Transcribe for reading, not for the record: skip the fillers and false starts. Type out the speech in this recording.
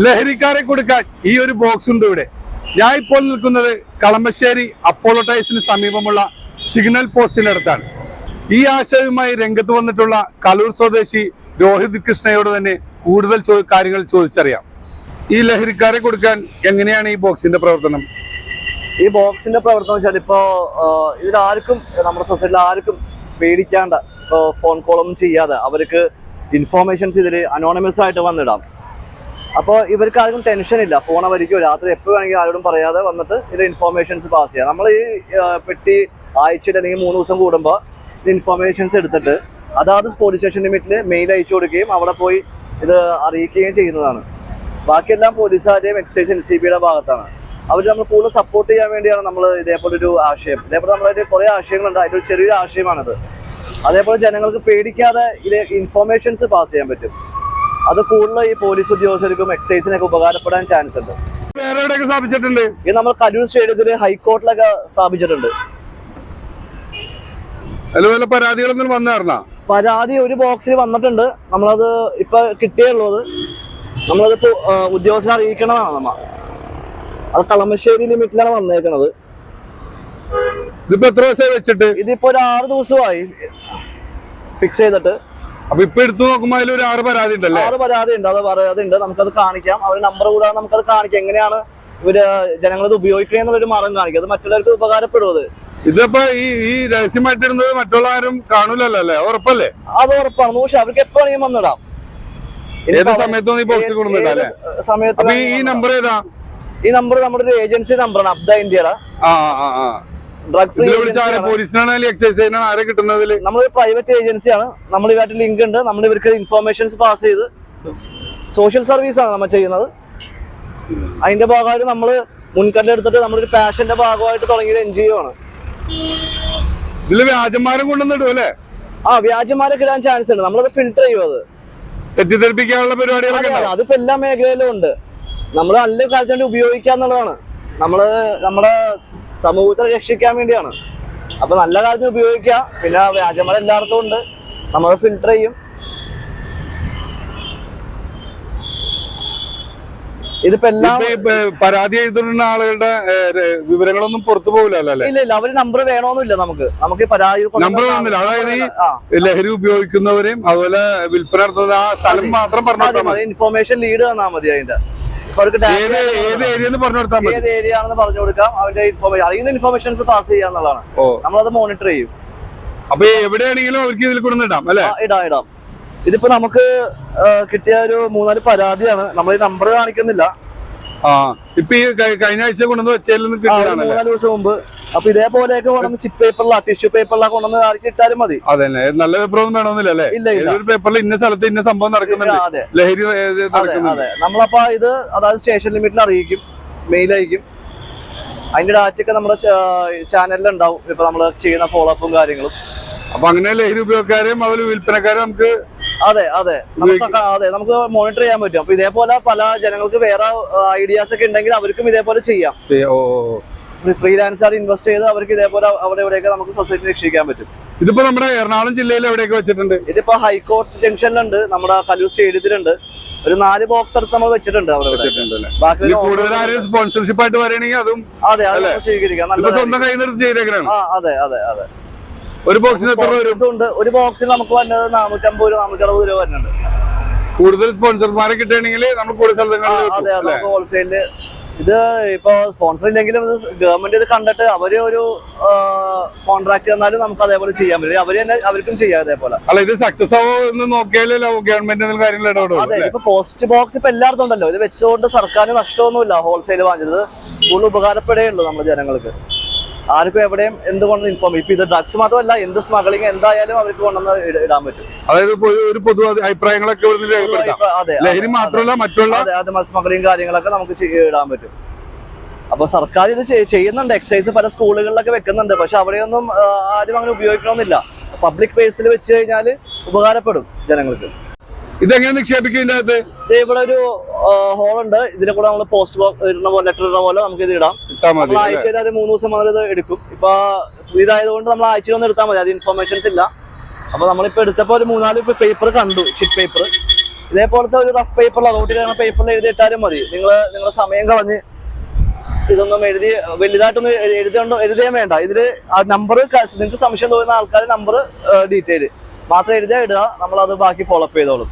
ലഹരിക്കാരെ കൊടുക്കാൻ ഈ ഒരു ബോക്സ് ഉണ്ട് ഇവിടെ. ഞാൻ ഇപ്പോൾ നിൽക്കുന്നത് കളമശ്ശേരി അപ്പോളോ ടൈസിന് സമീപമുള്ള സിഗ്നൽ പോസ്റ്റിനടുത്താണ്. ഈ ആശയവുമായി രംഗത്ത് വന്നിട്ടുള്ള കലൂർ സ്വദേശി രോഹിത് കൃഷ്ണയോട് തന്നെ കൂടുതൽ കാര്യങ്ങൾ ചോദിച്ചറിയാം. ഈ ലഹരിക്കാരെ കൊടുക്കാൻ എങ്ങനെയാണ് ഈ ബോക്സിന്റെ പ്രവർത്തനം? ഈ ബോക്സിന്റെ പ്രവർത്തനം വെച്ചാൽ ഇപ്പോ ഇതിലാർക്കും നമ്മുടെ സൊസൈറ്റിയിൽ ആർക്കും പേടിക്കാണ്ട് ഫോൺ കോളൊന്നും ചെയ്യാതെ അവർക്ക് ഇൻഫോർമേഷൻസ് ഇതിൽ അനോണിമസ് ആയിട്ട് വന്നിടാം. അപ്പോൾ ഇവർക്ക് ആർക്കും ടെൻഷൻ ഇല്ല. ഫോൺ അവർക്ക് രാത്രി എപ്പോൾ വേണമെങ്കിൽ ആരോടും പറയാതെ വന്നിട്ട് ഇതിൽ ഇൻഫോർമേഷൻസ് പാസ് ചെയ്യാം. നമ്മൾ ഈ പെട്ടി ആഴ്ചയിൽ അല്ലെങ്കിൽ 3 ദിവസം കൂടുമ്പോൾ ഇത് ഇൻഫോർമേഷൻസ് എടുത്തിട്ട് അതാത് പോലീസ് സ്റ്റേഷൻ ലിമിറ്റിൽ മെയിൽ അയച്ചു കൊടുക്കുകയും അവിടെ പോയി ഇത് അറിയിക്കുകയും ചെയ്യുന്നതാണ്. ബാക്കിയെല്ലാം പോലീസുകാരുടെയും എക്സൈസ് NCBയുടെ ഭാഗത്താണ്. അവർ നമ്മൾ കൂടുതൽ സപ്പോർട്ട് ചെയ്യാൻ വേണ്ടിയാണ് നമ്മൾ ഇതേപോലൊരു ആശയം. ഇതേപോലെ നമ്മളൊരു കുറേ ആശയങ്ങളുണ്ട്, അതിൻ്റെ ഒരു ചെറിയൊരു ആശയമാണിത്. അതേപോലെ ജനങ്ങൾക്ക് പേടിക്കാതെ ഇത് ഇൻഫോർമേഷൻസ് പാസ് ചെയ്യാൻ പറ്റും. അത് കൂടുതൽ ഈ പോലീസ് ഉദ്യോഗസ്ഥർക്കും എക്സൈസിനൊക്കെ ഉപകാരപ്പെടാൻ ചാൻസ് ഉണ്ട്. വേറെ എവിടെയൊക്കെ സ്ഥാപിച്ചിട്ടുണ്ട്? ഇത് നമ്മൾ കലൂർ സ്റ്റേഡിയത്തിൽ ഹൈക്കോർട്ടിലൊക്കെ സ്ഥാപിച്ചിട്ടുണ്ട്. അതുപോലെ പരാതികളൊന്നും വന്നായിരുന്നോ? പരാതി ഒരു ബോക്സിൽ വന്നിട്ടുണ്ട്. നമ്മളത് ഇപ്പൊ കിട്ടിയുള്ളത് നമ്മളത് ഉദ്യോഗസ്ഥരെ അറിയിക്കണതാണ്. അത് കളമശ്ശേരി ലിമിറ്റിലാണ് വന്നേക്കണത്. ഇതിപ്പോ എത്ര ദിവസമായി വെച്ചിട്ട്? ഇതിപ്പോ ഒരു 6 ദിവസമായി ഫിക്സ് ചെയ്തിട്ട്. അപ്പൊ ഇപ്പൊ എടുത്തു നോക്കുമ്പോ അതിൽ ഒരു 6 പരാതി ഉണ്ടല്ലേ? 6 പരാതി ഉണ്ട്. അത് പരാതി ഉണ്ട്, നമുക്കത് കാണിക്കാം. അവരുടെ നമ്പർ കൂടാതെ നമുക്കത് കാണിക്കാം. എങ്ങനെയാണ് ഇവര് ജനങ്ങളത് ഉപയോഗിക്കണെന്നുള്ളൊരു മാർഗം കാണിക്കാം. അത് മറ്റുള്ളവർക്ക് ഉപകാരപ്പെടും. ഇതിപ്പോ ഈ രഹസ്യമായിട്ടിരുന്നത് മറ്റുള്ള ആരും കാണൂലല്ലോ അല്ലേ? ഉറപ്പല്ലേ? അത് ഉറപ്പാണ്. പക്ഷെ അവർക്ക് എപ്പോ വേണമെങ്കിൽ വന്നിടാം. ഏത് സമയത്തും ഈ ബോക്സിൽ കൊണ്ടുവന്നിട്ടല്ലേ? സമയത്ത്. ഈ നമ്പർ ഏതാ? ഈ നമ്പർ നമ്മുടെ ഒരു ഏജൻസി നമ്പറാണ്, അബ്ദ ഇന്ത്യയുടെ. ഡ്രഗ് ഫ്രീ പോലീസിനാണ് എക്സൈസിനാണ് ആരെ കിട്ടുന്നതിൽ? നമ്മളൊരു പ്രൈവറ്റ് ഏജൻസിയാണ്. നമ്മൾ ഇവരുടെ ലിങ്ക് ഉണ്ട്. നമ്മൾ ഇവർക്ക് ഇൻഫോർമേഷൻസ് പാസ് ചെയ്ത് സോഷ്യൽ സർവീസ് ആണ് നമ്മൾ ചെയ്യുന്നത്. അതിന്റെ ഭാഗമായിട്ട് നമ്മൾ മുൻകരുതൽ എടുത്തിട്ട് നമ്മളൊരു പാഷന്റെ ഭാഗമായിട്ട് തുടങ്ങിയത് NGO ആണ്. ഇതില് വ്യാജന്മാരും കൊണ്ടുവന്നിടും അല്ലേ? വ്യാജന്മാരൊക്കെ ഇടാൻ ചാൻസ് ഉണ്ട്. നമ്മളത് ഫിൽട്ടർ ചെയ്യും. അത് തെറ്റിദ്ധരിപ്പിക്കാനുള്ള പരിപാടികളൊക്കെ അതിപ്പോ എല്ലാ മേഖലയിലും ഉണ്ട്. നമ്മൾ നല്ല കാലത്ത് വേണ്ടി ഉപയോഗിക്കാന്നുള്ളതാണ്. നമ്മള് നമ്മുടെ സമൂഹത്തെ രക്ഷിക്കാൻ വേണ്ടിയാണ്. അപ്പൊ നല്ല കാര്യത്തിന് ഉപയോഗിക്കാം. പിന്നെ വ്യാജന്മാർ എല്ലായിടത്തും ഉണ്ട്. നമ്മൾ ഫിൽട്ടർ ചെയ്യും. ഇതിപ്പോ എല്ലാം പരാതി എഴുതുന്ന ആളുകളുടെ വിവരങ്ങളൊന്നും പുറത്തു പോകില്ലല്ലോ അല്ലേ? ഇല്ല, അവര് നമ്പർ വേണമെന്നില്ല. നമുക്ക് പരാതി നമ്പർ വേണമെന്നില്ല. അതായത് ഈ ലഹരി ഉപയോഗിക്കുന്നവരെയും അതുപോലെ വിൽപ്പന നടത്തുന്ന ആ സ്ഥലം മാത്രം പറഞ്ഞു ഇൻഫോർമേഷൻ ലീഡ് തന്നാൽ മതി. അതിന്റെ ഏത് ഏരിയ പറഞ്ഞു കൊടുത്താൽ മതി. ഏത് ഏരിയ ആണെന്ന് പറഞ്ഞു കൊടുക്കാം. അവന്റെ അറിയുന്ന ഇൻഫോർമേഷൻസ് പാസ് ചെയ്യാന്നുള്ളതാണ്. നമ്മളത് മോണിറ്റർ ചെയ്യും. അപ്പൊ എവിടെയാണെങ്കിലും അവർക്ക് ഇതിൽ കൊണ്ടിടാം അല്ലെ? ഇടാം. ഇതിപ്പോ നമുക്ക് കിട്ടിയ ഒരു 3-4 പരാതിയാണ്. നമ്മൾ ഈ നമ്പർ കാണിക്കുന്നില്ല. ഇപ്പൊ ഈ കഴിഞ്ഞ ആഴ്ച കൊണ്ടുവന്ന് വെച്ചാൽ 3-4 ദിവസം മുമ്പ്. അപ്പൊ ഇതേപോലെയൊക്കെ കൊണ്ടുവന്ന് ചിപ്പ് പേപ്പറിലാ ടിഷ്യൂ പേപ്പറിലാ കൊണ്ടുവന്ന് ആർക്ക് ഇട്ടാലും മതി. അതന്നെ, നല്ല പേപ്പർ ഒന്നും വേണമെന്നില്ല അല്ലേ? ഇല്ല, പേപ്പറിൽ ഇന്ന സ്ഥലത്ത് ഇന്ന സംഭവം നടക്കുന്നുണ്ട്, ലഹരി നടക്കുന്നുണ്ട്. നമ്മളപ്പോ ഇത് അതായത് സ്റ്റേഷൻ ലിമിറ്റിൽ അറിയിക്കും, മെയിൽ അയക്കും. അതിന്റെ ഡാറ്റ ഒക്കെ നമ്മുടെ ചാനലിൽ ഉണ്ടാവും. ഇപ്പൊ നമ്മൾ ചെയ്യുന്ന ഫോളോ അപ്പും കാര്യങ്ങളും. അപ്പൊ അങ്ങനെ ലഹരി ഉപയോഗക്കാരെയും അതുപോലെ വിൽപ്പനക്കാരെയും നമുക്ക് നമുക്ക് മോണിറ്റർ ചെയ്യാൻ പറ്റും. അപ്പൊ ഇതേപോലെ പല ജനങ്ങൾക്ക് വേറെ ഐഡിയാസ് ഒക്കെ ഉണ്ടെങ്കിൽ അവർക്കും ഇതേപോലെ ചെയ്യാം. ഫ്രീലാൻസർ ഇൻവെസ്റ്റ് ചെയ്ത് അവർക്ക് ഇതേപോലെ അവിടെ എവിടെയൊക്കെ നമുക്ക് സൊസൈറ്റി രക്ഷിക്കാൻ പറ്റും. ഇതിപ്പോ നമ്മുടെ എറണാകുളം ജില്ലയിൽ എവിടെയൊക്കെ വെച്ചിട്ടുണ്ട്? ഇതിപ്പോ ഹൈക്കോർട്ട് ജംഗ്ഷനിലുണ്ട്, നമ്മുടെ കലൂർ സ്റ്റേഡിയത്തിലുണ്ട്. ഒരു 4 ബോക്സ് അടുത്ത് നമ്മൾ വെച്ചിട്ടുണ്ട്. ബാക്കി കൂടുതൽ ആരും സ്പോൺസർഷിപ്പ് ആയിട്ട് വരണമെങ്കിൽ അതും സ്വീകരിക്കാം. സ്വന്തം കയ്യിൽ നിന്ന് ചെയ്തേക്കാണ്. അതെ. ഒരു ബോക്സിന് എത്ര രൂപ ഉണ്ട്? ഒരു ബോക്സിൽ നമുക്ക് വരുന്നത് 450 രൂപ 460 രൂപ വരുന്നുണ്ട്. കൂടുതൽ സ്പോൺസർമാരെ കിട്ടുകയാണെങ്കിൽ നമ്മൾ കൂടുതൽ സ്ഥലങ്ങളിൽ ഹോൾസെയില്. ഇത് ഇപ്പൊ സ്പോൺസർ ഇല്ലെങ്കിലും ഗവൺമെന്റ് ഇത് കണ്ടിട്ട് അവര് ഒരു കോൺട്രാക്ട് തന്നാലും നമുക്ക് അതേപോലെ ചെയ്യാൻ പറ്റും. അവര് തന്നെ അവർക്കും ചെയ്യാം അതേപോലെ. അല്ല, ഇത് സക്സസ് ആവോ എന്ന് നോക്കിയാലോ ഗവൺമെന്റ് കാര്യങ്ങൾ ഇടപെടും. അതെ, ഇപ്പൊ പോസ്റ്റ് ബോക്സ് ഇപ്പൊ എല്ലായിടത്തും ഉണ്ടല്ലോ. ഇത് വെച്ചുകൊണ്ട് സർക്കാരിന് നഷ്ടമൊന്നുമില്ല. ഹോൾസെയിൽ വാങ്ങിച്ചത് കൂടുതൽ ഉപകാരപ്പെടുകയേ ഉള്ളൂ നമ്മുടെ ജനങ്ങൾക്ക്. ആർക്കും എവിടെയും എന്തുകൊണ്ടെന്ന് ഇൻഫോം. ഇപ്പൊ ഇത് ഡ്രഗ്സ് മാത്രമല്ല, എന്ത് സ്മഗ്ലിംഗ് എന്തായാലും അവർക്ക് കൊണ്ടുവന്ന് ഇടാൻ പറ്റും. അതായത് ഒരു പൊതു അഭിപ്രായങ്ങളൊക്കെ ലഹരി മാത്രമല്ല മറ്റുള്ള സ്മഗ്ലിംഗ് കാര്യങ്ങളൊക്കെ നമുക്ക് ഇടാൻ പറ്റും. അപ്പൊ സർക്കാർ ഇത് ചെയ്യുന്നുണ്ട്. എക്സൈസ് പല സ്കൂളുകളിലൊക്കെ വെക്കുന്നുണ്ട്. പക്ഷെ അവിടെയൊന്നും ആരും അങ്ങനെ ഉപയോഗിക്കണമെന്നില്ല. പബ്ലിക് പ്ലേസിൽ വെച്ച് കഴിഞ്ഞാൽ ഉപകാരപ്പെടും ജനങ്ങൾക്ക്. ഇതെങ്ങനെ നിക്ഷേപിക്കും? ഇതിന്റെ അകത്ത് ഇവിടെ ഒരു ഹോളുണ്ട്. ഇതിലെ കൂടെ നമ്മൾ പോസ്റ്റ് ഇടുന്ന പോലെ ലെറ്റർ ഇടുന്ന പോലെ നമുക്ക് ഇത് ഇടാം. ആഴ്ചയിൽ അത് 3 ദിവസം മുതൽ ഇത് എടുക്കും. ഇപ്പൊ ഇതായതുകൊണ്ട് നമ്മൾ ആഴ്ചയിൽ ഒന്ന് എടുത്താൽ മതി. അത് ഇൻഫോർമേഷൻസ് ഇല്ല. അപ്പൊ നമ്മളിപ്പോ എടുത്തപ്പോ ഒരു 3-4 പേപ്പർ കണ്ടു, ഷിറ്റ് പേപ്പർ. ഇതേപോലത്തെ ഒരു റഫ് പേപ്പറിൽ റോട്ടിൽ പേപ്പറിൽ എഴുതിയിട്ടാലും മതി. നിങ്ങളുടെ സമയം കളഞ്ഞ് ഇതൊന്നും എഴുതി വലുതായിട്ടൊന്നും എഴുതാൻ വേണ്ട. ഇതില് ആ നമ്പർ, നിങ്ങൾക്ക് സംശയം തോന്നുന്ന ആൾക്കാർ നമ്പർ, ഡീറ്റെയിൽ മാത്രം എഴുതിയാൽ ഇടുക, നമ്മളത് ബാക്കി ഫോളോ അപ്പ് ചെയ്തോളും.